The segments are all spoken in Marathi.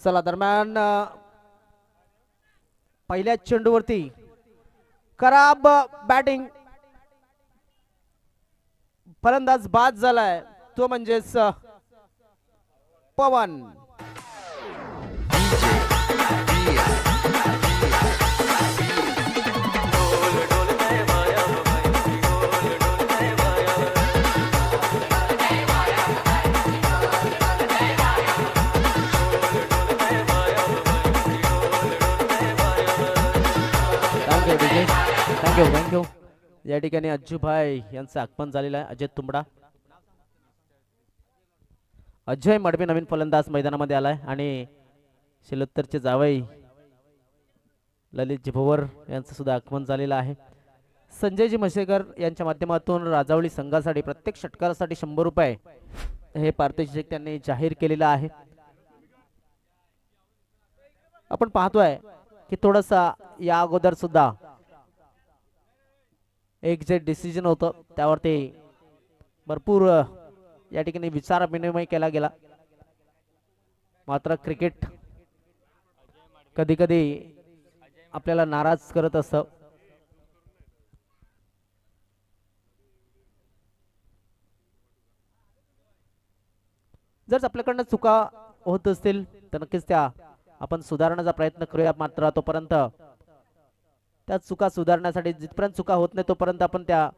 चला दरम्यान पहिल्या चेंडूवरती खराब बॅटिंग, फलंदाज बाद झालाय तो म्हणजेच पवन. थँक्यू. या ठिकाणी अज्जूभाई यांचं आगमन झालेलं आहे. अजय तुंबडा, अजय मडबे नवीन फलंदाज मैदानामध्ये आलाय आणि शिलोत्तरचे जावई ललितजी भोवर यांचं सुद्धा आगमन झालेलं आहे. संजयजी म्हसेकर यांच्या माध्यमातून राजावळी संघासाठी प्रत्येक षटकारासाठी 100 रुपये हे पारितोषिक त्यांनी जाहीर केलेलं आहे. आपण पाहतोय की थोडासा या अगोदर सुद्धा एक जे डिसिजन होतं त्यावरती भरपूर या ठिकाणी विचार विनिमय केला गेला. मात्र क्रिकेट कधी कधी आपल्याला नाराज करत असतं. जर आपल्याकडनं चुका होत असतील तर नक्कीच त्या आपण सुधारण्याचा प्रयत्न करूया. मात्र तोपर्यंत त्या चुका सुधारण्यासाठी जिथपर्यंत चुका होत नाही तोपर्यंत आपण त्या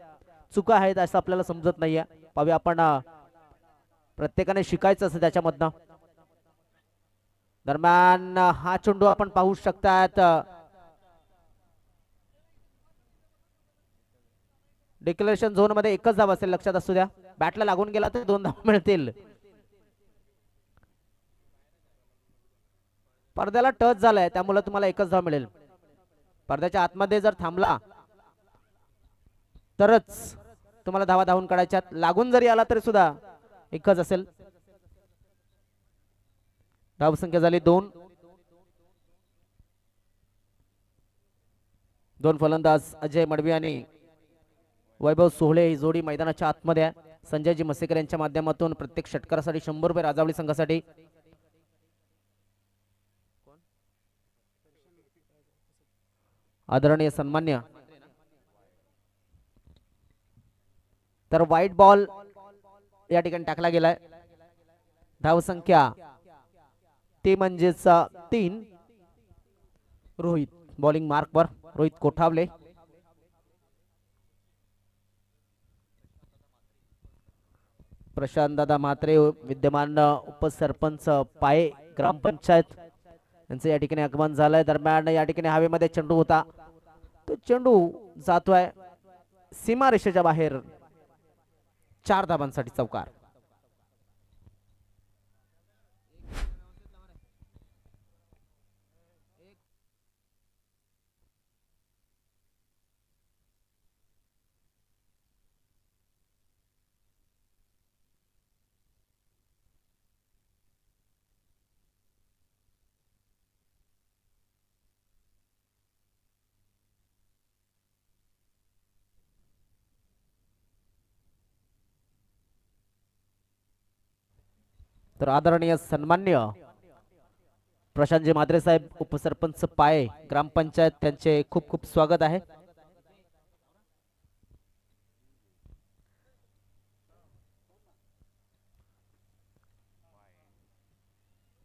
चुका आहेत असं आपल्याला समजत नाहीये. पाहूया आपण प्रत्येकाने शिकायचं असं त्याच्यामधनं. दरम्यान हा चेंडू आपण पाहू शकतात डिक्लेरेशन झोन मध्ये एकच धाव असेल, लक्षात असू द्या. बॅटला लागून गेला तर 2 धाव मिळतील. पडद्याला टच झालाय त्यामुळे तुम्हाला एकच धाव मिळेल. पडद्याच्या आतमध्ये जर थांबला तरच तुम्हाला धावा धावून काढायच्यात. लागून जरी आला तरी सुद्धा एकच असेल. धाव संख्या झाली 2. 2 फलंदाज अजय मडवी आणि वैभव सोहळे ही जोडी मैदानाच्या आतमध्ये आहे. संजयजी मसेकर यांच्या माध्यमातून प्रत्येक षटकारासाठी 100 रुपये राजावळी संघासाठी. आदरणीय सन्मान्य तर व्हाईट बॉल या ठिकाणी टाकला गेलाय. धाव संख्या ती म्हणजेच 3. रोहित बॉलिंग मार्कवर, रोहित कोठावले. प्रशांत दादा म्हात्रे विद्यमान उपसरपंच पाये ग्रामपंचायत यांचं या ठिकाणी आगमन झालंय. दरम्यान या ठिकाणी हवेमध्ये चेंडू होता तो चेंडू जातोय सीमा रेषेच्या बाहेर. 4 धावांसाठी चौकार. तर आदरणीय सन्मान्य प्रशांतजी म्हात्रे साहेब उपसरपंच पाये ग्रामपंचायत त्यांचे खूप खूप स्वागत आहे.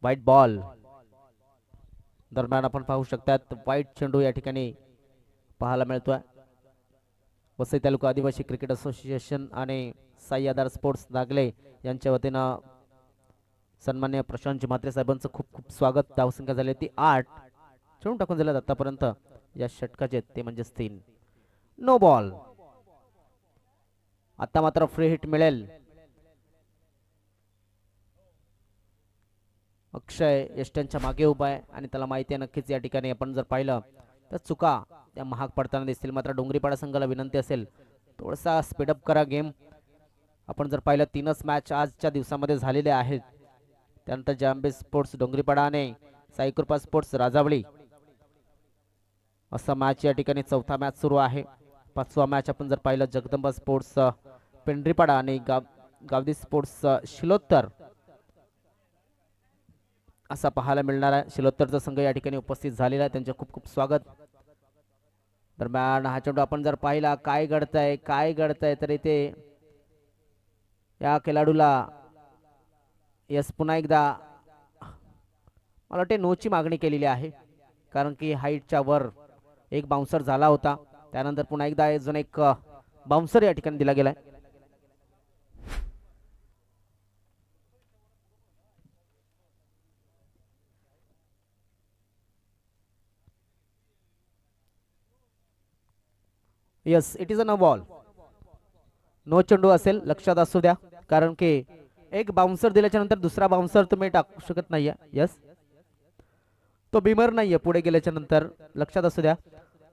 व्हाईट बॉल दरम्यान आपण पाहू शकतात व्हाईट चेंडू या ठिकाणी पाहायला मिळतोय. वसई तालुका आदिवासी क्रिकेट असोसिएशन आणि साई आधार स्पोर्ट्स नागले यांच्या वतीनं सन्मान्य प्रशांतजी म्हात्रे साहेबांचं खूप खूप स्वागत. धावसंख्या झाली ती 8. चेंडू टाकून झाल्यात आतापर्यंत या षटकाचे ते म्हणजेच 3. No ball. आता मात्र फ्री हिट मिळेल. अक्षय यष्ट्यांच्या मागे उभा आहे आणि त्याला माहिती आहे नक्कीच या ठिकाणी आपण जर पाहिलं तर चुका त्या महाग पडताना दिसतील. मात्र डोंगरीपाडा संघाला विनंती असेल थोडासा स्पीडअप करा गेम. आपण जर पाहिलं 3च मॅच आजच्या दिवसामध्ये झालेले आहेत. त्यानंतर जांबे स्पोर्ट्स डोंगरीपाडा आणि साईकृपा स्पोर्ट्स राजावळी असा मॅच या ठिकाणी 4था मॅच सुरू आहे. 5वा मॅच आपण जर पाहिलं जगदंबा स्पोर्ट्स पेंढरीपाडा आणि गावदी स्पोर्ट्स शिलोत्तर असा पाहायला मिळणार आहे. शिलोत्तरचा संघ या ठिकाणी उपस्थित झालेला आहे, त्यांचे खूप खूप स्वागत. दरम्यान हा चेंडू आपण जर पाहिला काय घडतंय तर इथे या खेळाडूला यस पुन्हा एकदा मला वाटते नोची मागणी केलेली आहे, कारण की हाईटच्या वर एक बाउन्सर झाला होता. त्यानंतर पुन्हा एकदा अजून एक बाउन्सर या ठिकाणी दिला गेलाय. Yes it is a no ball, no चेंडू असेल, लक्षात असू द्या, कारण की एक बाउन्सर दिल्याच्या नंतर दुसरा बाउन्सर तुम्ही टाकू शकत नाहीये. यस तो बीमर नाहीये पुढे गेल्याच्या नंतर, लक्षात असू द्या.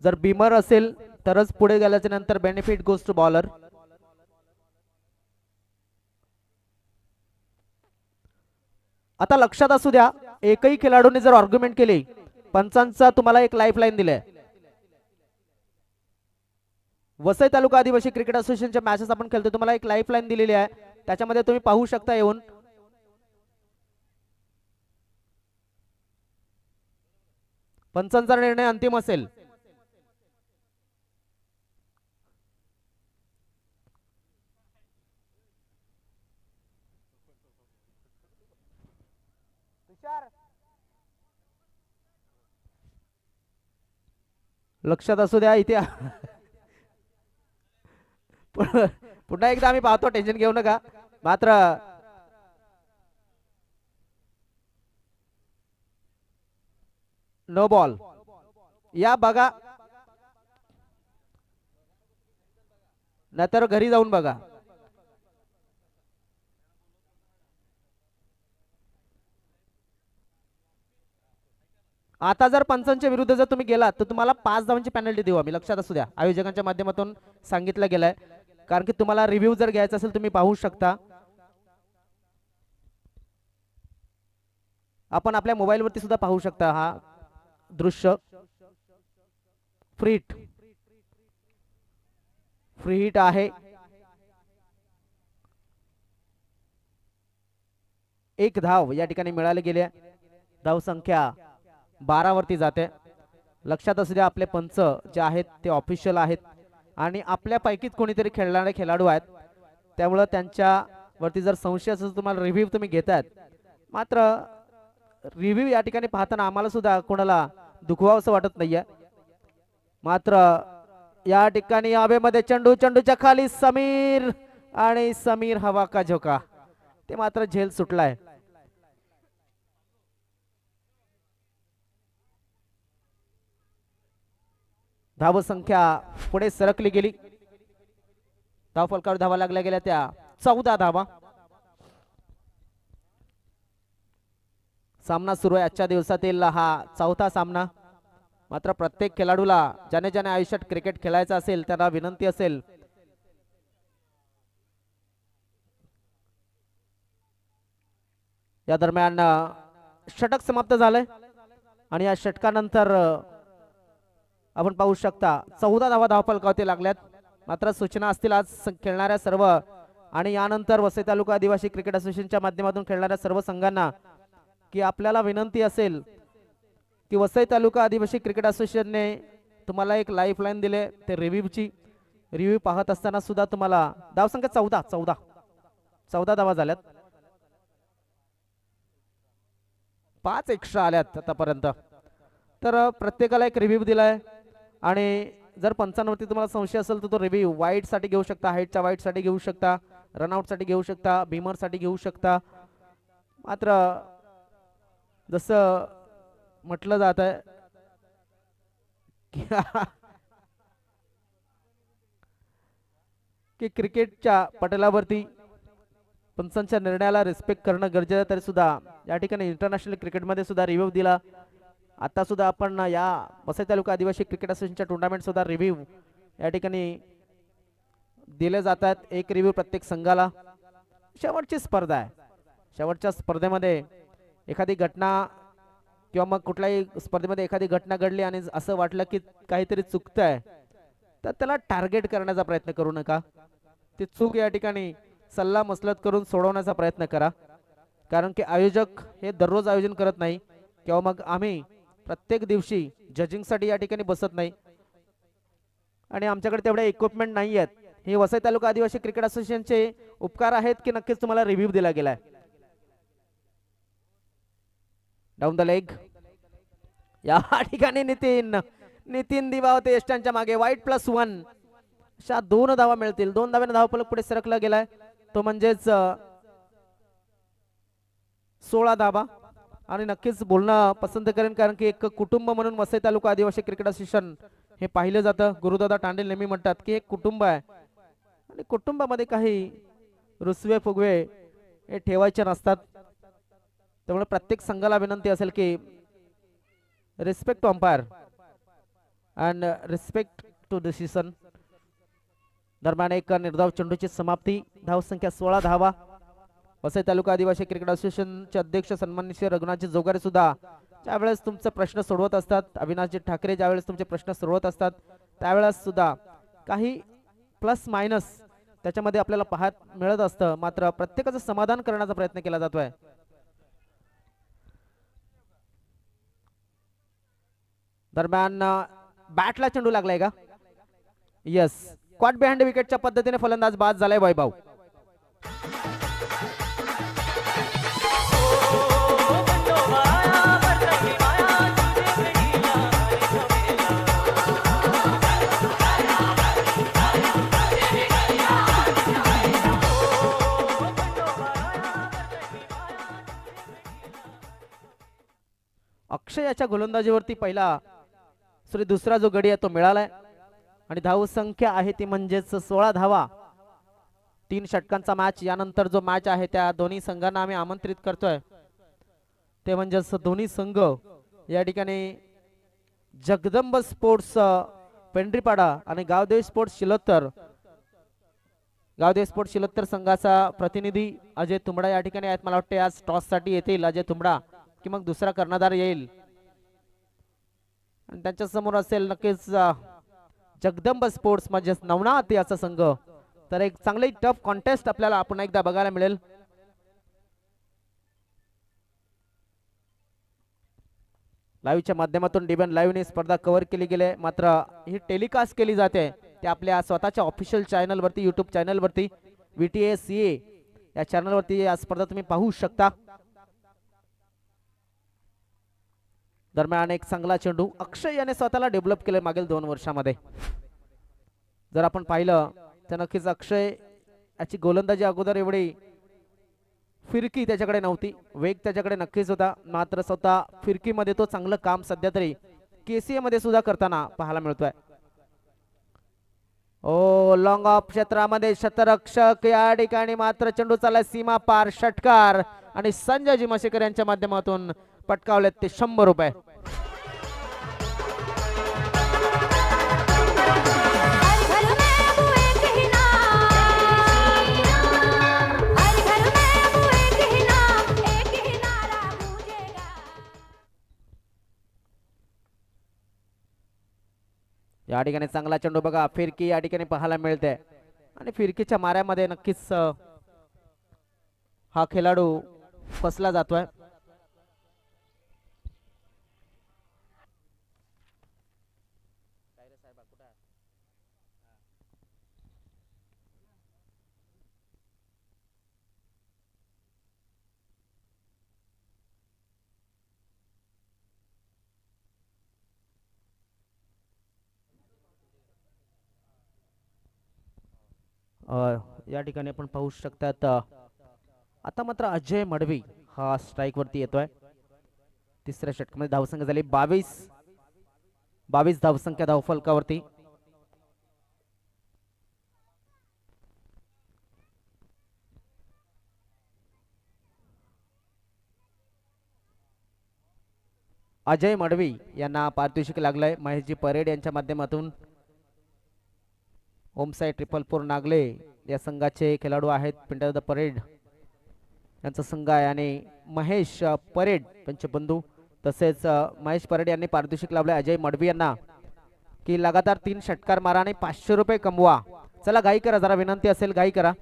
जर बीमर असेल तरच पुढे गेल्याच्या नंतर बेनिफिट गोज टू बॉलर. आता लक्षात असू द्या, एकही खेळाडूने जर आर्ग्युमेंट केली, पंचांचा तुम्हाला एक लाईफलाईन दिलाय. वसई तालुका आदिवासी क्रिकेट असोसिएशनच्या मॅचेस आपण खेळतो, तुम्हाला एक लाईफलाईन दिलेली आहे, त्याच्यामध्ये तुम्ही पाहू शकता येऊन. पंचांचा निर्णय अंतिम असेल. लक्षात असू द्या इथे पुन्हा एकदा आम्ही पाहतो, टेन्शन घेऊ नका. मात्र नो बॉल या बघा, नाहीतर घरी जाऊन बघा. आता जर पंचांच्या विरुद्ध जर तुम्ही गेलात तर तुम्हाला 5 धावांची पेनल्टी देऊ आम्ही, लक्षात असू द्या. आयोजकांच्या माध्यमातून सांगितलं गेलंय, कारण की तुम्हाला रिव्ह्यू जर घ्यायचा असेल तुम्ही पाहू शकता. आपण आपल्या मोबाईल वरती सुद्धा पाहू शकता हा दृश्य. फ्री हिट आहे. एक धाव या ठिकाणी मिळाली गेली आहे. धाव संख्या 12 वरती जाते. लक्षात असू द्या, आपले पंच जे आहेत ते ऑफिशियल आहेत आणि आपल्यापैकीच कोणीतरी खेळणारे खेळाडू आहेत, त्यामुळे त्यांच्या वरती जर संशय असेल तुम्हाला रिव्ह्यू तुम्ही घेतात. मात्र रिव्ह्यू या ठिकाणी पाहताना आम्हाला सुद्धा कोणाला दुखवावं असं वाटत नाहीये. मात्र या ठिकाणी हवेमध्ये चेंडू, चेंडूच्या खाली समीर, आणि समीर हवा का झोका, ते मात्र झेल सुटलाय. धाव संख्या पुढे सरकली गेली. धाव फलकावर धावा लागल्या गेल्या त्या 14 धावा. सामना सुरू आहे आजच्या दिवसातील हा 4था सामना. मात्र प्रत्येक खेळाडूला ज्याने ज्याने आयुष्यात क्रिकेट खेळायचं असेल त्यांना विनंती असेल या दरम्यान षटक समाप्त झालंय आणि या षटकानंतर आपण पाहू शकता 14 धावा धावफलकावरती लागल्यात. मात्र सूचना असतील आज खेळणाऱ्या सर्व आणि यानंतर वसई तालुका आदिवासी क्रिकेट असोसिएशनच्या माध्यमातून खेळणाऱ्या सर्व संघांना की आपल्याला विनंती असेल की वसई तालुका आदिवासी क्रिकेट असोसिएशनने तुम्हाला एक लाईफलाईन दिले, ते रिव्ह्यूची. रिव्ह्यू पाहत असताना सुद्धा तुम्हाला धावसंख्या 14 धावा झाल्यात. 5 एक्स्ट्रा आल्यात आतापर्यंत. तर प्रत्येकाला एक रिव्ह्यू दिलाय आणि जर पंचांवरती तुम्हाला संशय असेल तर तो रिव्ह्यू वाईट साठी घेऊ शकता, हाईटच्या वाईट साठी घेऊ शकता, रनआउट साठी घेऊ शकता, बीमर साठी घेऊ शकता. मात्र जसं म्हटलं जात आहे की क्रिकेटच्या पटलावरती पंचांच्या निर्णयाला रिस्पेक्ट करणं गरजेचं आहे. तरी सुद्धा या ठिकाणी इंटरनॅशनल क्रिकेटमध्ये सुद्धा रिव्ह्यू दिला. आता सुद्धा आपण या वसई तालुका आदिवासी क्रिकेट असोसिएशनच्या टुर्नामेंट सुद्धा रिव्ह्यू या ठिकाणी दिले जातात. एक रिव्ह्यू प्रत्येक संघाला. शेवटची स्पर्धा आहे, शेवटच्या स्पर्धेमध्ये एखादी घटना किंवा मग कुठल्याही स्पर्धेमध्ये एखादी घटना घडली आणि असं वाटलं की काहीतरी चुकतंय तर त्याला टार्गेट करण्याचा प्रयत्न करू नका. ती चूक या ठिकाणी सल्ला मसलत करून सोडवण्याचा प्रयत्न करा. कारण की आयोजक हे दररोज आयोजन करत नाही किंवा मग आम्ही प्रत्येक दिवशी जजिंगसाठी या ठिकाणी बसत नाही आणि आमच्याकडे तेवढे इक्विपमेंट नाही आहेत. हे वसई तालुका आदिवासी क्रिकेट असोसिएशनचे उपकार आहेत की नक्कीच तुम्हाला रिव्ह्यू दिला गेलाय. डाऊन द लेग या ठिकाणी नितीन दिवा होते यष्टांच्या मागे. वाईट +1 अशा 2 धावा मिळतील. 2 धाव्याने धावफलक पुढे सरकला गेलाय तो म्हणजेच 16 धावा. आणि नक्कीच बोलणं पसंत करेन कारण की एक कुटुंब म्हणून वसई तालुका आदिवासी क्रिकेट असोसिएशन हे पाहिलं जातं. गुरुदादा टांडेल नेहमी म्हणतात की एक कुटुंब आहे आणि कुटुंबामध्ये काही रुसवे फुगवे हे ठेवायचे नसतात. त्यामुळे प्रत्येक संघाला विनंती असेल की respect to umpire and respect to decision. दरम्यान एक निर्धाव चेंडूची समाप्ती. धावसंख्या 16 धावा. वसई तालुका आदिवासी क्रिकेट असोसिएशनचे अध्यक्ष सन्माननीय रघुनाथजी जोगारे सुद्धा ज्यावेळेस तुमचे प्रश्न सोडवत असतात, अविनाशजी ठाकरे ज्यावेळेस तुमचे प्रश्न सोडवत असतात त्यावेळेस सुद्धा काही प्लस मायनस त्याच्यामध्ये आपल्याला पाहत मिळत असतं. मात्र प्रत्येकाचं समाधान करण्याचा प्रयत्न केला जातोय. दरम्यान बॅटला चेंडू लागलाय का? यस. कॉट बिहाइंड विकेटच्या पद्धतीने फलंदाज बाद झालाय वैभव. अक्षय याच्या गोलंदाजीवरती पहिला दुसरा जो गडी आहे तो मिळालाय आणि धाव संख्या आहे ती म्हणजेच 16 धावा. 3 षटकांचा मॅच. यानंतर जो मॅच आहे त्या दोन्ही संघांना आम्ही आमंत्रित करतोय ते म्हणजेच दोन्ही संघ या ठिकाणी जगदंब स्पोर्ट्स पेंढरीपाडा आणि गावदेवी स्पोर्ट्स शिलोत्तर. गावदेवी स्पोर्ट्स शिलोत्तर संघाचा प्रतिनिधी अजय तुंबडा या ठिकाणी आहेत. मला वाटते आज टॉस साठी येतील अजय तुंबडा की मग दुसरा कर्णधार येईल आणि त्यांच्या समोर असेल नक्कीच जगदंब स्पोर्ट्स म्हणजे नवनाथ याचा संघ. तर एक चांगली टफ कॉन्टेस्ट आपल्याला पुन्हा एकदा बघायला मिळेल. लाईव्हच्या माध्यमातून डीबन लाईव्हने स्पर्धा कव्हर केली गेली. मात्र ही टेलिकास्ट केली जाते ते आपल्या स्वतःच्या ऑफिशियल चॅनल वरती, युट्यूब चॅनल वरती VTACA या चॅनल वरती या स्पर्धा तुम्ही पाहू शकता. दरम्यान एक चांगला चेंडू. अक्षय याने स्वतःला डेव्हलप केले मागील 2 वर्षामध्ये. जर आपण पाहिलं तर नक्कीच अक्षय याची गोलंदाजी अगोदर एवढी फिरकी त्याच्याकडे नव्हती. वेग त्याच्याकडे नक्कीच होता. मात्र स्वतः फिरकीमध्ये तो चांगलं काम सध्या तरी KCA मध्ये सुद्धा करताना पाहायला मिळतोय. ओ लॉंग ऑफ क्षेत्रामध्ये शतरक्षक या ठिकाणी मात्र चेंडू चालला सीमा पार. षटकार आणि संजयजी मशेकर यांच्या माध्यमातून पटकावलेत ते 100 रुपये. या ठिकाणी चांगला चेंडू बघा. फिरकी या ठिकाणी पाहायला मिळते आणि फिरकीच्या माऱ्यामध्ये नक्कीच हा खेळाडू फसला जातोय. या ठिकाणी आपण पाहू शकतात आता मात्र अजय मडवी हा स्ट्राइक वरती येतोय. तिसऱ्या षटकामध्ये धावसंख्या झाली 22 धावसंख्या धावफलकावरती. अजय मडवी यांना पारितोषिक लागलंय महेशजी परेड यांच्या माध्यमातून. ओमसाई 444 नागले या संघाचे खेळाडू आहेत. पिंटर द परेड यांचा संघ आहे आणि महेश परेड त्यांचे बंधू तसेच महेश परेड यांनी पारितोषिक लावले अजय मडवी यांना की लगातार 3 षटकार मारा आणि 500 रुपये कमवा. चला घाई करा, जरा विनंती असेल घाई करा.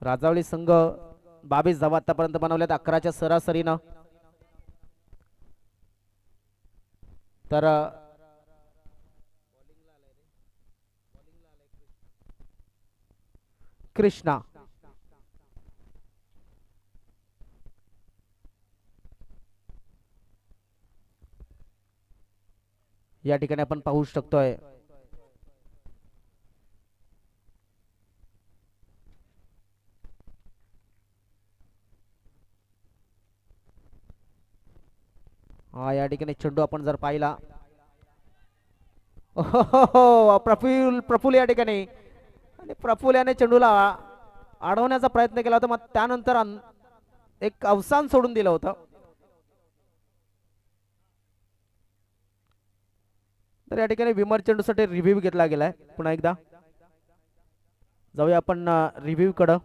राजावली संघ 22 धावा आतापर्यंत बनवल्यात 11च्या सरासरीनं. तर कृष्णा या ठिकाणी आपण पाहू शकतोय या ठिकाणी चेंडू आपण जर पाहिला प्रफुल या ठिकाणी आणि प्रफुल याने चेंडूला अडवण्याचा प्रयत्न केला होता, मग त्यानंतर एक अवसान सोडून दिलं होतं. तर या ठिकाणी विमर चेंडूसाठी रिव्ह्यू घेतला गेलाय. पुन्हा एकदा जाऊया आपण रिव्ह्यू कडे.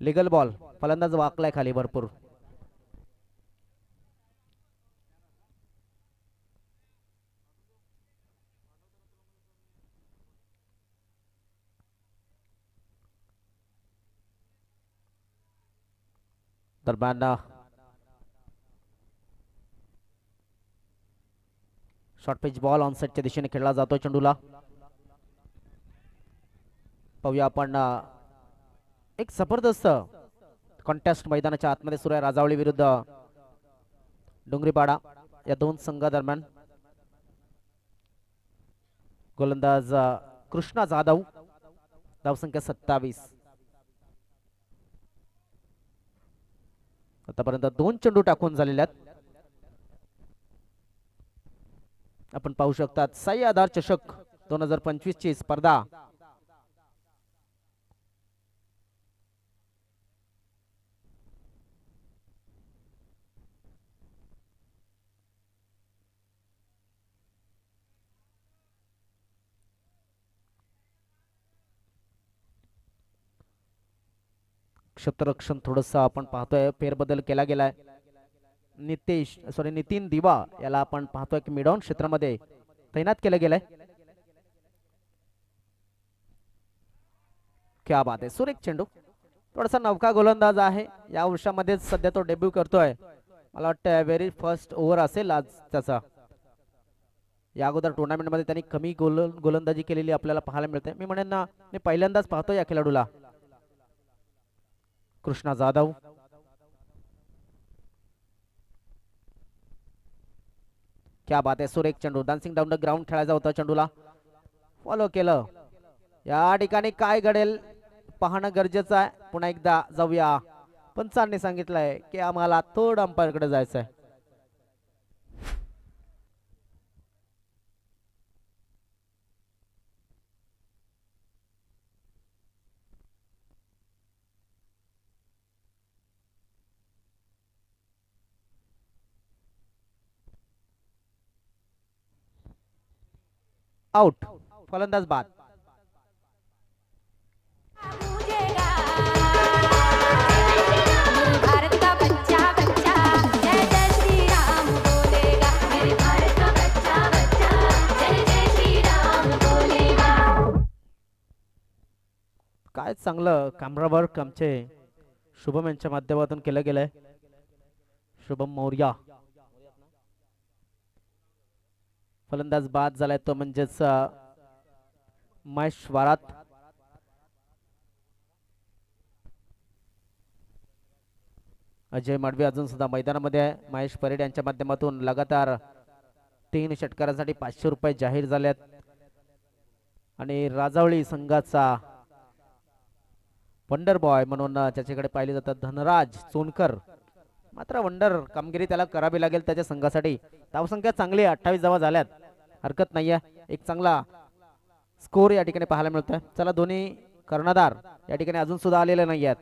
लीगल बॉल, फलंदाज वाकलाय खाली भरपूर. दरम्यान शॉर्ट पिच बॉल ऑन साइडच्या दिशेने खेळला जातो चेंडूला. पाहूया आपण एक जबरदस्त कॉन्टेस्ट मैदानाच्या आतमध्ये सुरू आहे. राजावळी विरुद्ध डोंगरीपाडा या दोन संघादरम्यान. गोलंदाज कृष्णा जाधव, धावसंख्या 27. आतापर्यंत 2 चेंडू टाकून झालेले आहेत. आपण पाहू शकतात साई आधार चषक 2025 ची स्पर्धा क्षेत्ररक्षण थोडस आपण पाहतोय फेरबदल केला गेलाय. नितीन दिवा याला आपण पाहतोय की मिडॉन क्षेत्रामध्ये तैनात केलं गेलंय. क्या बात आहे, सुरेख चेंडू. थोडासा नवका गोलंदाज आहे, या वर्षामध्ये सध्या तो डेब्यू करतोय. मला वाटतं व्हेरी फर्स्ट ओव्हर असेल आज त्याचा. या अगोदर टुर्नामेंट मध्ये त्यांनी कमी गोलंदाजी केलेली आपल्याला पाहायला मिळते. मी म्हणेन ना, मी पहिल्यांदाच पाहतो या खेळाडूला. कृष्णा जाधव, क्या बात आहे, सुरेख चेंडू. डान्सिंग डाऊन द ग्राउंड खेळायचा होता, चेंडूला फॉलो केलं. या ठिकाणी काय घडेल पाहणं गरजेचं आहे. पुन्हा एकदा जाऊया. पंचांनी सांगितलंय की आम्हाला थोडं अंपायर कडे जायचं आहे. आउट, फलंदाज बाद. काय चांगलं कॅमेरावर्क आमचे शुभम यांच्या माध्यमातून केलं गेलंय. शुभम मौर्या फलंदाज बाद झालाय, तो म्हणजेच महेश वारात. अजय माडवी अजून सुद्धा मैदानामध्ये आहे. महेश परेड यांच्या माध्यमातून लगातार 3 षटकारांसाठी 500 रुपये जाहीर झालेत. आणि राजावळी संघाचा वंडर बॉय म्हणून त्याच्याकडे पाहिले जातात धनराज चोनकर. मात्र वंडर कामगिरी त्याला करावी लागेल त्याच्या संघासाठी. धावसंख्या चांगली आहे, 28 धावा झाल्यात, हरकत नाहीये. एक चांगला स्कोर या ठिकाणी पाहायला मिळतोय. चला, दोन्ही कर्णधार या ठिकाणी अजून सुद्धा आलेले नाही आहेत.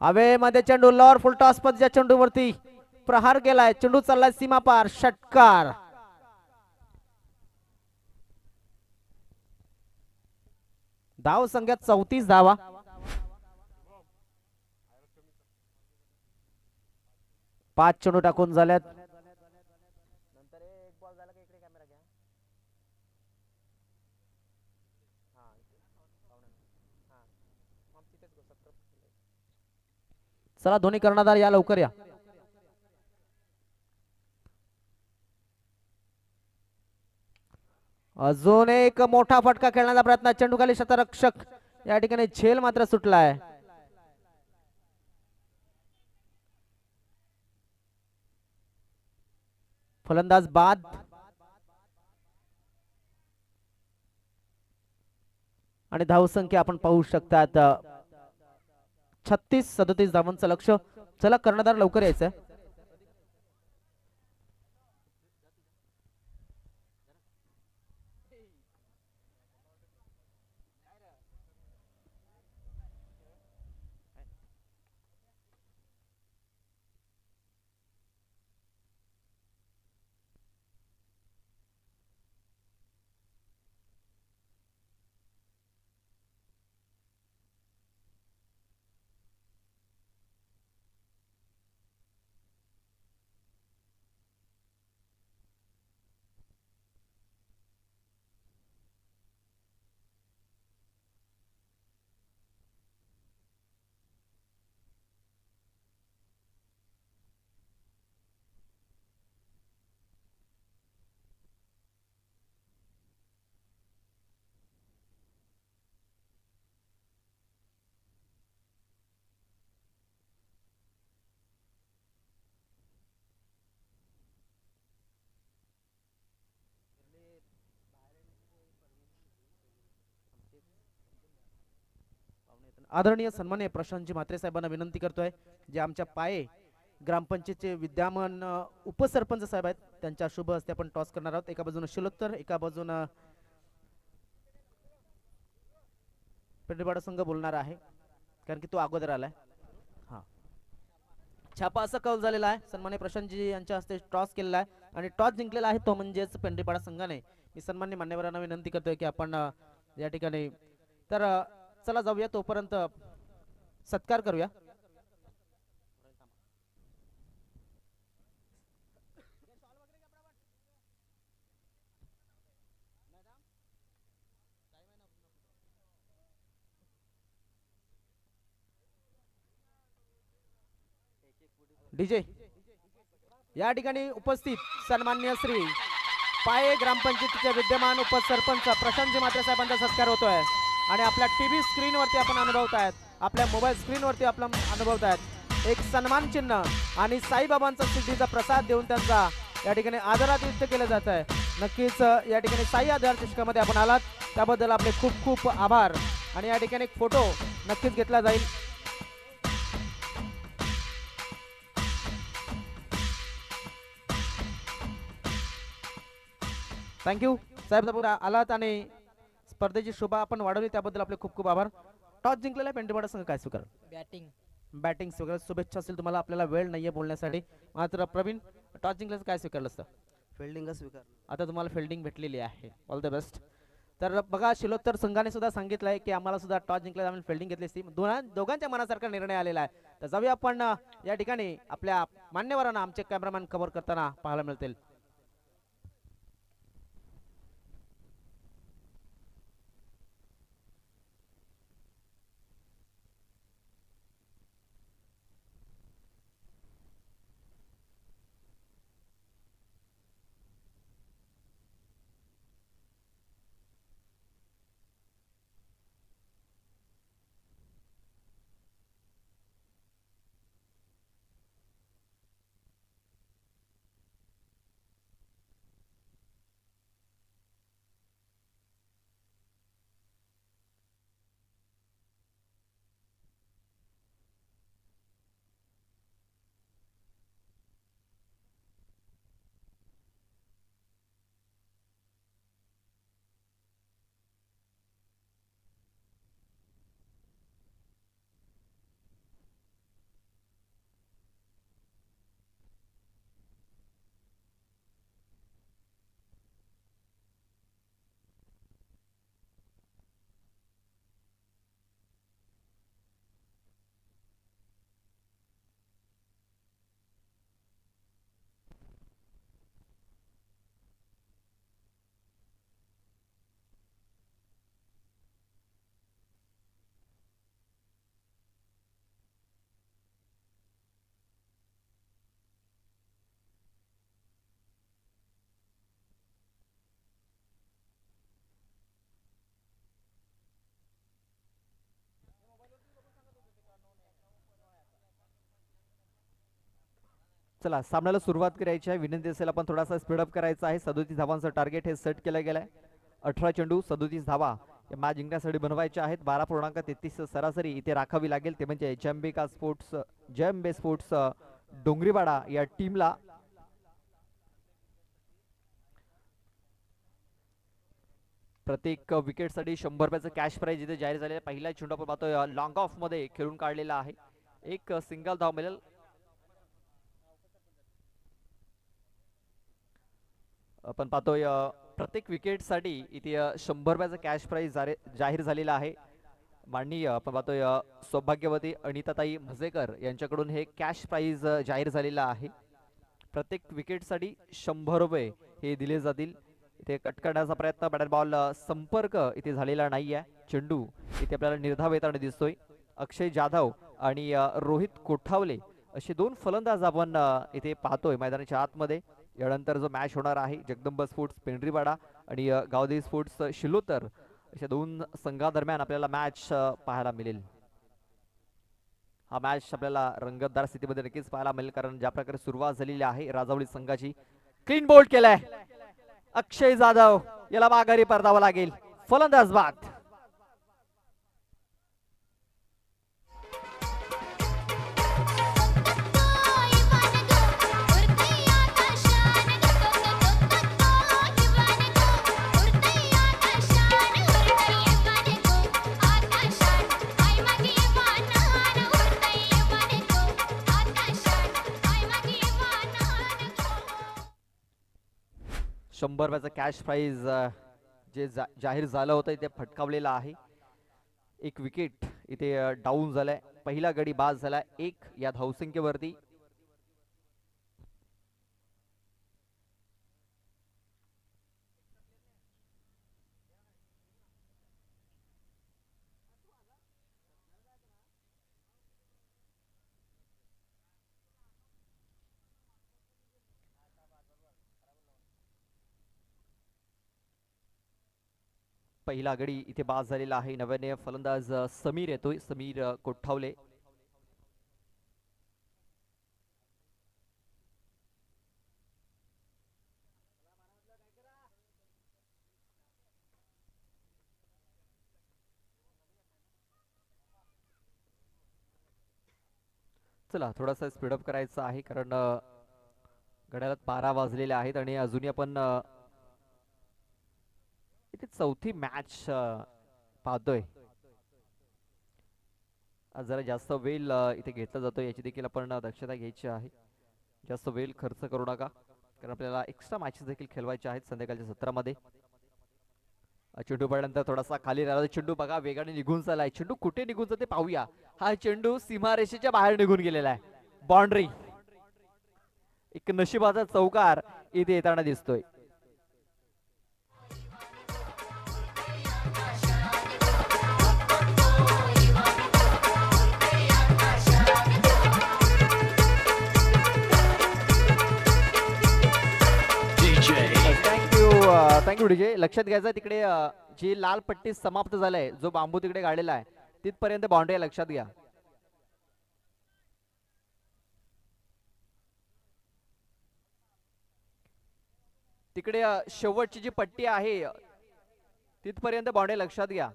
हवेमध्ये चेंडू लॉर फुल टॉस पद्धतीच्या चेंडूवरती प्रहार केलाय. चेंडू चाललाय सीमा पार, षटकार. धाव संख्यात 34 धावा. पाच चेंडू टाकून झाल्यात. चला दोन्ही कर्णधार या लवकर या. अजून एक मोठा फटका खेळण्याचा प्रयत्न. चेंडू खाली शतरक्षक या ठिकाणी झेल मात्र सुटलाय. फलंदाज बाद. आणि धावसंख्या आपण पाहू शकतात 36-37 धावांचं लक्ष. चला कर्णधार लवकर यायचंय. आदरणीय सन्माननीय प्रशांतजी म्हात्रे साहेबांना विनंती करतोय, जे आमच्या पाये ग्रामपंचायतचे विद्यमान उपसरपंच साहेब आहेत, त्यांच्या शुभ हस्ते आपण टॉस करणार आहोत. एका बाजूने शिलोत्तर, एका बाजूने पेंढरीपाडा संघ बोलणार आहे, कारण की तो अगोदर आलाय. हा छापा असा कौल झालेला आहे. सन्माननीय प्रशांतजी यांच्या हस्ते टॉस केलेला आहे आणि टॉस जिंकलेला आहे तो म्हणजेच पेंढरीपाडा संघाने. मी सन्माननीय मान्यवरांना विनंती करतोय की आपण या ठिकाणी तर चला जाऊया, तोपर्यंत सत्कार करूया. डीजे या ठिकाणी उपस्थित सन्मान्य श्री पाये ग्रामपंचायतीचे विद्यमान उपसरपंच प्रशांतजी म्हात्रे साहेबांचा सत्कार होतोय आणि आपल्या टीव्ही स्क्रीन वरती आपण अनुभवतायत, आपल्या मोबाईल स्क्रीन वरती आपण अनुभवतायत एक सन्मान चिन्ह आणि साईबाबांचा सिद्धीचा प्रसाद देऊन त्यांचा या ठिकाणी आदरातिथ्य केलं जात आहे. नक्कीच या ठिकाणी साई आधार चषकामध्ये आपण आलात त्याबद्दल आपले खूप खूप आभार. आणि या ठिकाणी एक फोटो नक्कीच घेतला जाईल. थँक्यू साहेब आलात आणि स्पर्धेची शोभा आपण वाढवली त्याबद्दल आपले खूप खूप आभार. टॉस जिंकलेला पेंढरीपाडा संघ काय स्वीकार? बॅटिंग स्वीकार. शुभेच्छा असेल तुम्हाला. आपल्याला वेळ नाहीये बोलण्यासाठी, मात्र प्रवीण टॉस जिंकल्याचं काय स्वीकारलं असतं? फिल्डिंग स्वीकार. आता तुम्हाला फिल्डिंग भेटलेली आहे. All the best. तर बघा शिलोत्तर संघाने सुद्धा सांगितलंय की आम्हाला सुद्धा टॉस जिंकल्यास आम्ही फिल्डिंग घेतली असती. दोघांच्या मनासारखा निर्णय आलेला आहे. तर जाऊया आपण या ठिकाणी आपल्या मान्यवरांना आमचे कॅमेरामॅन कव्हर करताना पाहायला मिळतील. चला सामन्याला सुरुवात करायची आहे. विनंती असेल आपण थोडासा स्पीडअप करायचा आहे. 37 धावांचं टार्गेट हे सेट केलं गेलं आहे. 18 चेंडू 37 धावा या मॅच जिंकण्यासाठी बनवायच्या आहेत. 12.33 सरासरी इथे राखावी लागेल. ते म्हणजे जयंबे स्पोर्ट्स डोंगरीवाडा या टीमला. प्रत्येक विकेटसाठी 100 रुपयाचं कॅश प्राइज इथे जाहीर झालेलं आहे. पहिला चेंडू आपण पाहतोय लॉंग ऑफ मध्ये खेळून काढलेला आहे. एक सिंगल धाव मिळेल. आपण पाहतोय प्रत्येक विकेटसाठी इथे 100 रुपयाचं कॅश प्राइज जाहीर झालेला आहे. माननीय आपण पाहतोय सौभाग्यवती अनिताताई म्हजेकर यांच्याकडून हे कॅश प्राइज जाहीर झालेला आहे. प्रत्येक विकेटसाठी 100 रुपये हे दिले जातील. इथे कट करण्याचा प्रयत्न, बॅट बॉल संपर्क इथे झालेला नाही आहे. चेंडू इथे आपल्याला निर्धाव येताना दिसतोय. अक्षय जाधव आणि रोहित कोठावले असे दोन फलंदाज आपण इथे पाहतोय मैदानाच्या आतमध्ये. यानंतर जो मॅच होणार आहे जगदंबा स्पोर्ट्स पेंढरीवाडा आणि गावदेवी स्पोर्ट्स शिलोतर अशा दोन संघादरम्यान आपल्याला मॅच पाहायला मिळेल. हा मॅच आपल्याला रंगतदार स्थितीमध्ये नक्कीच पाहायला मिळेल, कारण ज्या प्रकारे सुरुवात झालेली आहे राजावली संघाची. क्लीन बोल्ड केलाय अक्षय जाधव, याला माघारी परतावं लागेल. फलंदाज बाद. शंभर रुपयाचं कॅश प्राइज जे जाहीर झालं होतं इथे फटकावलेलं आहे. एक विकेट इथे डाऊन झालाय. पहिला गडी बाद झाला 1 या धावसंख्येवरती. पहिला गडी इथे बाद झालेला आहे. नव्याने फलंदाज समीर येतोय, समीर कोठावले. चला थोडासा स्पीडअप करायचा आहे, कारण घड्याळात 12 वाजलेले आहेत आणि अजूनही आपण इथे चौथी मॅच पाहतोय. आज जरा जास्त वेळ इथे घेतला जातो, याची देखील आपण दक्षता घ्यायची आहे. जास्त वेळ खर्च करू नका, कारण आपल्याला एक्स्ट्रा मॅचेस देखील खेळवायचे आहेत संध्याकाळच्या सत्रामध्ये. चेंडू पडल्यानंतर थोडासा खाली राहिला चेंडू बघा वेगाने निघून चाललाय. चेंडू कुठे निघून जाते पाहूया. हा चेंडू सीमारेषेच्या बाहेर निघून गेलेला आहे. बाउंड्री. एक नशिबाचा चौकार इथे येताना दिसतोय. Thank you DJ. लक्षात घ्यायचं तिकडे जी लाल पट्टी समाप्त झालाय, जो बांबू तिकडे गाडलेला आहे तिथपर्यंत बाउंड्री लक्षात घ्या. तिकडे शेवटची जी पट्टी आहे तिथपर्यंत बाउंड्री लक्षात घ्या.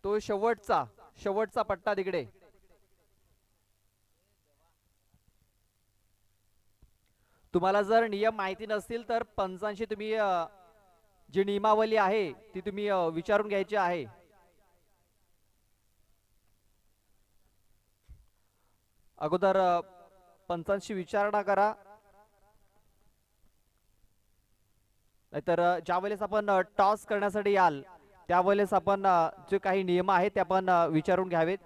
तो शेवटचा पट्टा तिकडे. तुम्हाला जर नियम माहिती नसतील तर पंचांशी तुम्ही जी नियमावली आहे ती तुम्ही विचारून घ्यायची आहे. अगोदर पंचांशी विचारणा करा, नाहीतर ज्या वेळेस आपण टॉस करण्यासाठी याल त्यावेळेस आपण जे काही नियम आहेत ते आपण विचारून घ्यावेत.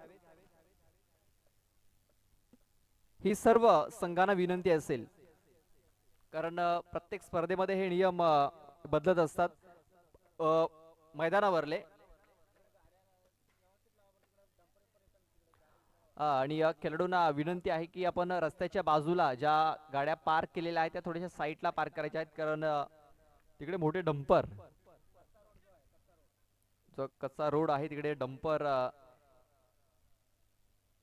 ही सर्व संघांना विनंती असेल, कारण प्रत्येक स्पर्धेमध्ये हे नियम बदलत असतात मैदानावरले. आणि खेळाडूंना विनंती आहे की आपण रस्त्याच्या बाजूला ज्या गाड्या पार्क केलेल्या आहेत त्या थोड्याशा साईडला पार्क करायच्या आहेत, कारण तिकडे मोठे डंपर, जो कच्चा रोड आहे तिकडे डंपर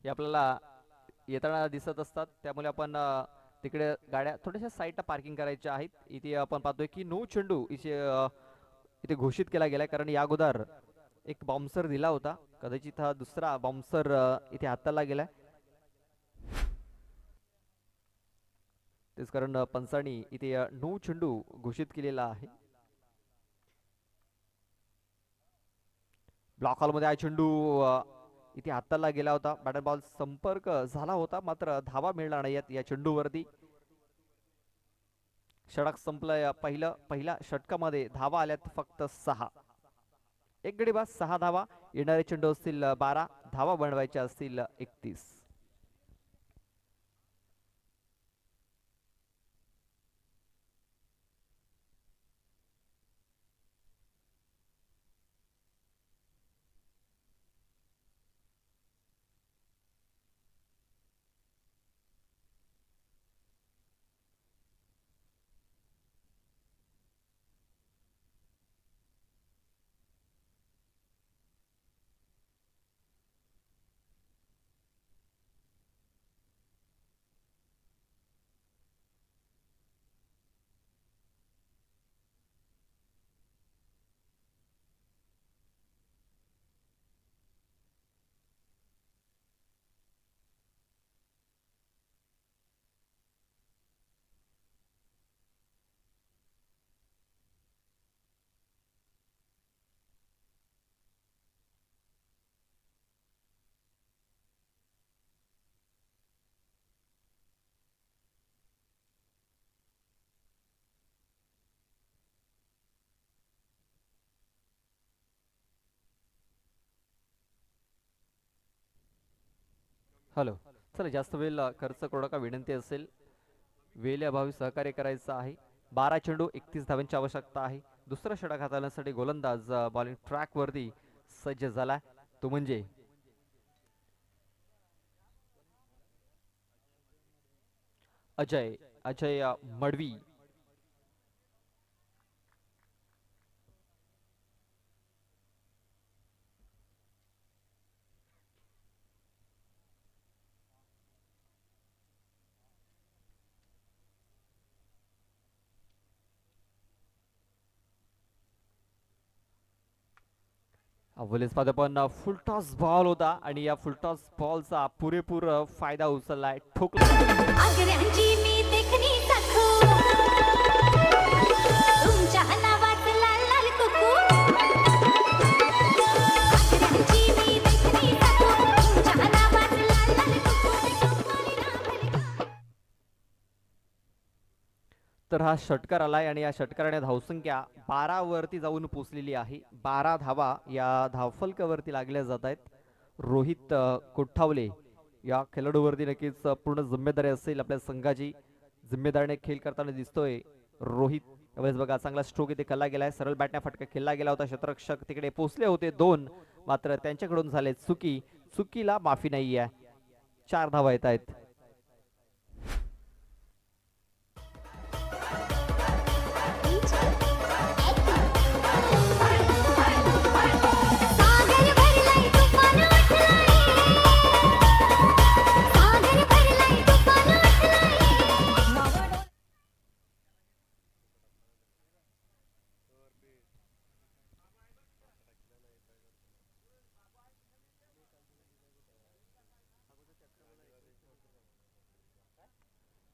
हे आपल्याला येताना दिसत असतात, त्यामुळे आपण तिकडे गाड्या थोड्याशा साईडला पार्किंग करायच्या आहेत. इथे आपण पाहतोय की नो चेंडू इथे घोषित केला गेलाय, कारण या अगोदर एक बाउन्सर दिला होता, कदाचित हा दुसरा बाउन्सर इथे हाताला गेलाय. तेच कारण पंचांनी इथे नो चेंडू घोषित केलेला आहे. ब्लॉक हॉलमध्ये हा चेंडू इथे हाताला गेला होता. बॅट बॉल संपर्क झाला होता, मात्र धावा मिळणार नाहीत या चेंडूवरती. षटक संपलंय. पहिल्या षटकामध्ये धावा आल्यात फक्त 6. एक गडी बाद 6 धावा. येणारे चेंडू असतील 12, धावा बनवायच्या असतील 31. हॅलो, चला जास्त वेळ खर्च करू नका, विनंती असेल. वेळ अभावी सहकार्य करायचं आहे. 12 चेंडू 31 धावांची आवश्यकता आहे. दुसरा षटक हाताळण्यासाठी गोलंदाज बॉलिंग ट्रॅक वरती सज्ज झाला, तो म्हणजे अजय मडवी. अव्वलेच पाहतो पण फुलटॉस बॉल होता आणि या फुलटॉस बॉलचा पुरेपूर फायदा उचललाय. ठोकला. आगऱ्यांची मी देखणी चाखू, तुमच्या नावाचं लाल लाल कुकू. आगऱ्यांची मी देखणी चाखू, तुमच्या नावाचं लाल लाल कुकू. तर हा षटकार आलाय आणि या षटकाराने धावसंख्या 12 वरती जाऊन पोहोचलेली आहे. 12 धावा या धावफलकावरती लागल्या जात आहेत. रोहित कोठावले या खेळाडूवरती नक्कीच पूर्ण जिम्मेदारी असेल. आपल्या संघाची जिम्मेदारीने खेळ करताना दिसतोय रोहित. त्यावेळेस बघा, चांगला स्ट्रोक इथे केला गेलाय. सरळ बॅटने फटका खेळला गेला होता. क्षेत्ररक्षक तिकडे पोहोचले होते 2, मात्र त्यांच्याकडून झाले चुकीला माफी नाही आहे. 4 धावा येत आहेत.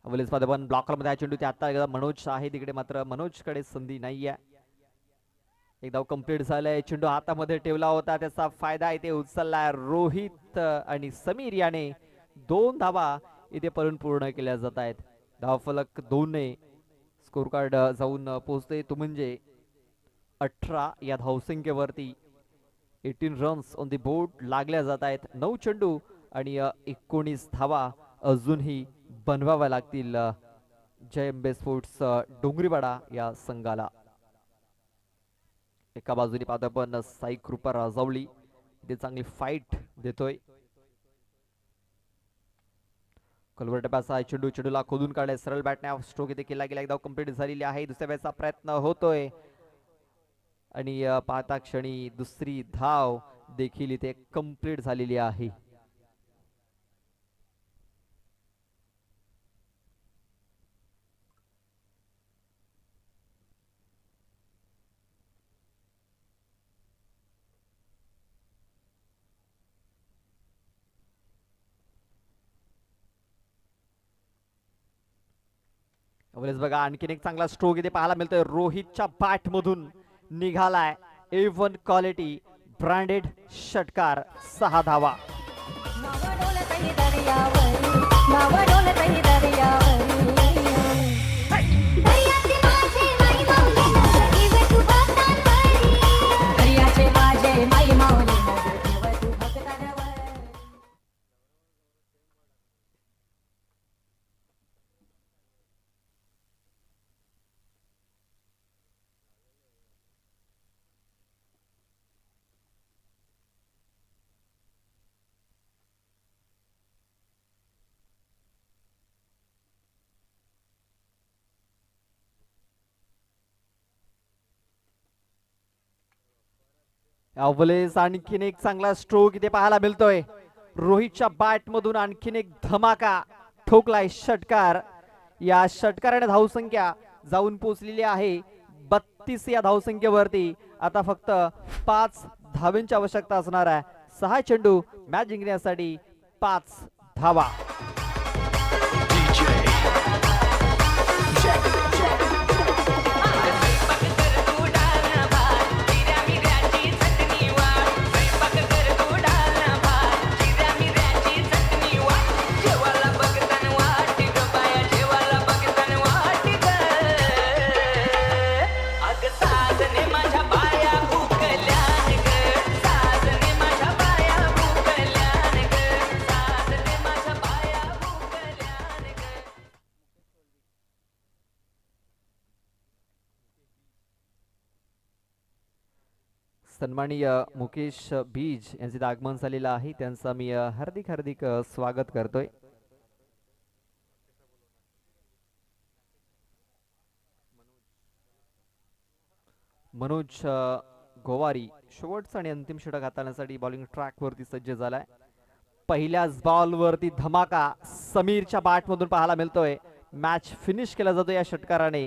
अवलेस पण ब्लॉकरमध्ये चेंडू ते आता मनोज आहे तिकडे, मात्र मनोजकडे संधी नाही आहे. एक धाव कंप्लीट झालाय. चेंडू हातामध्ये ठेवला होता, त्याचा फायदा इथे उचललाय रोहित आणि समीर याने. 2 धावा इथे पळून पूर्ण केल्या जात आहेत. धावफलक 2 ने स्कोर कार्ड जाऊन पोहोचते, तो म्हणजे 18 या धावसंख्येवरती 18 रन्स ऑन द बोर्ड लागल्या जात आहेत. 9 चेंडू आणि 19 धावा अजूनही बनवाव्या लागतील जय अंबे स्पोर्ट्स डोंगरीवाडा या संघाला. एका बाजूने पाहतो आपण साई कृपा राजावली, इथे चांगली फाईट देतोय. कलवरटप्याचा चेंडूला खोदून काढलाय. सरळ बॅटने स्ट्रोक इथे केला गेला. एकदा कंप्लीट झालेली आहे. दुसऱ्या वेळेचा प्रयत्न होतोय आणि पाहता क्षणी दुसरी धाव देखील इथे कंप्लीट झालेली आहे. अवलेस बघा आणखीन एक चांगला स्ट्रोक इथे पाहायला मिळतोय. रोहितच्या बॅट मधून निघालाय A1 क्वालिटी ब्रँडेड षटकार. 6 धावा. नावा डोलतही दर्यावरी, नावा डोलतही दर्यावरी. दर्याचे माझे माई माऊली नजर ठेव तू भक्तांवरी. दर्याचे माझे माई माऊली नजर ठेव तू भक्तांवरी. अवलेस आणखीन एक चांगला स्ट्रोक इथे पाहायला मिळतोय. रोहितच्या बॅट मधून आणखीन एक धमाका ठोकलाय षटकार. या षटकाराने धावसंख्या जाऊन पोहोचलेली आहे 32 या धावसंख्येवरती. आता फक्त 5 धावांची आवश्यकता असणार आहे. 6 चेंडू मॅच जिंकण्यासाठी 5 धावा. सन्माननीय मुकेश बीज यांचे आगमन झालेलं आहे. त्यांचं मी हार्दिक हार्दिक स्वागत करतोय. मनोज गोवारी शेवटचा आणि अंतिम षटक हाताळण्यासाठी बॉलिंग ट्रॅक वरती सज्ज झालाय. पहिल्याच बॉल वरती धमाका समीरच्या बॅट मधून पाहायला मिळतोय. मॅच फिनिश केला जातो या षटकाराने.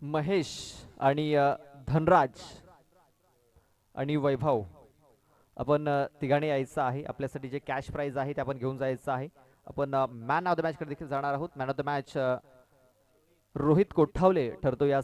महेश आणि धनराज आणि वैभव आपण तिघांनी यायचं आहे. आपल्यासाठी जे कॅश प्राइज आहे ते आपण घेऊन जायचं आहे. आपण मॅन ऑफ द मॅच कडे देखील जाणार आहोत. Man of the match Rohit Kothawale ठरतो या